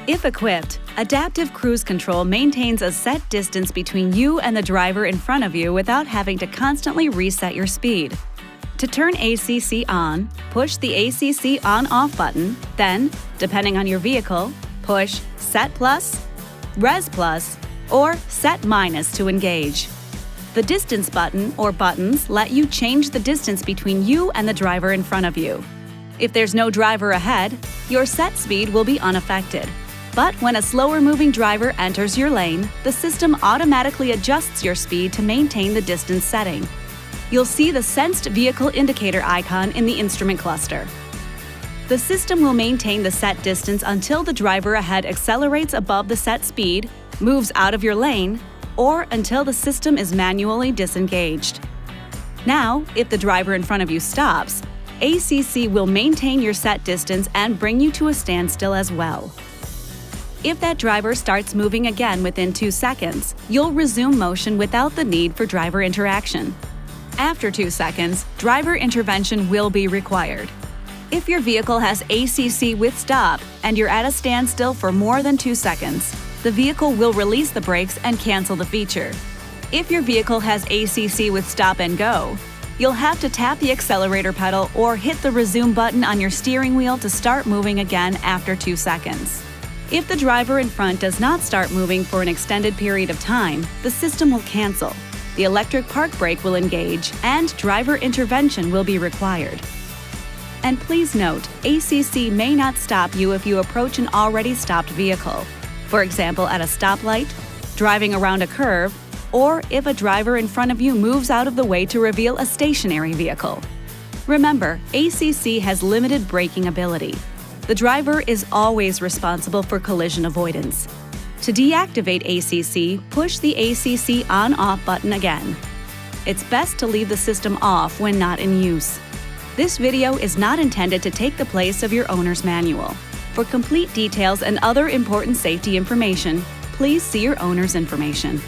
If equipped, Adaptive Cruise Control maintains a set distance between you and the driver in front of you without having to constantly reset your speed. To turn ACC on, push the ACC on-off button, then, depending on your vehicle, push Set Plus, Res Plus, or Set Minus to engage. The distance button or buttons let you change the distance between you and the driver in front of you. If there's no driver ahead, your set speed will be unaffected. But when a slower-moving driver enters your lane, the system automatically adjusts your speed to maintain the distance setting. You'll see the Sensed Vehicle Indicator icon in the instrument cluster. The system will maintain the set distance until the driver ahead accelerates above the set speed, moves out of your lane, or until the system is manually disengaged. Now, if the driver in front of you stops, ACC will maintain your set distance and bring you to a standstill as well. If that driver starts moving again within 2 seconds, you'll resume motion without the need for driver interaction. After 2 seconds, driver intervention will be required. If your vehicle has ACC with stop and you're at a standstill for more than 2 seconds, the vehicle will release the brakes and cancel the feature. If your vehicle has ACC with stop and go, you'll have to tap the accelerator pedal or hit the resume button on your steering wheel to start moving again after 2 seconds. If the driver in front does not start moving for an extended period of time, the system will cancel. The electric park brake will engage, and driver intervention will be required. And please note, ACC may not stop you if you approach an already stopped vehicle. For example, at a stoplight, driving around a curve, or if a driver in front of you moves out of the way to reveal a stationary vehicle. Remember, ACC has limited braking ability. The driver is always responsible for collision avoidance. To deactivate ACC, push the ACC on-off button again. It's best to leave the system off when not in use. This video is not intended to take the place of your owner's manual. For complete details and other important safety information, please see your owner's information.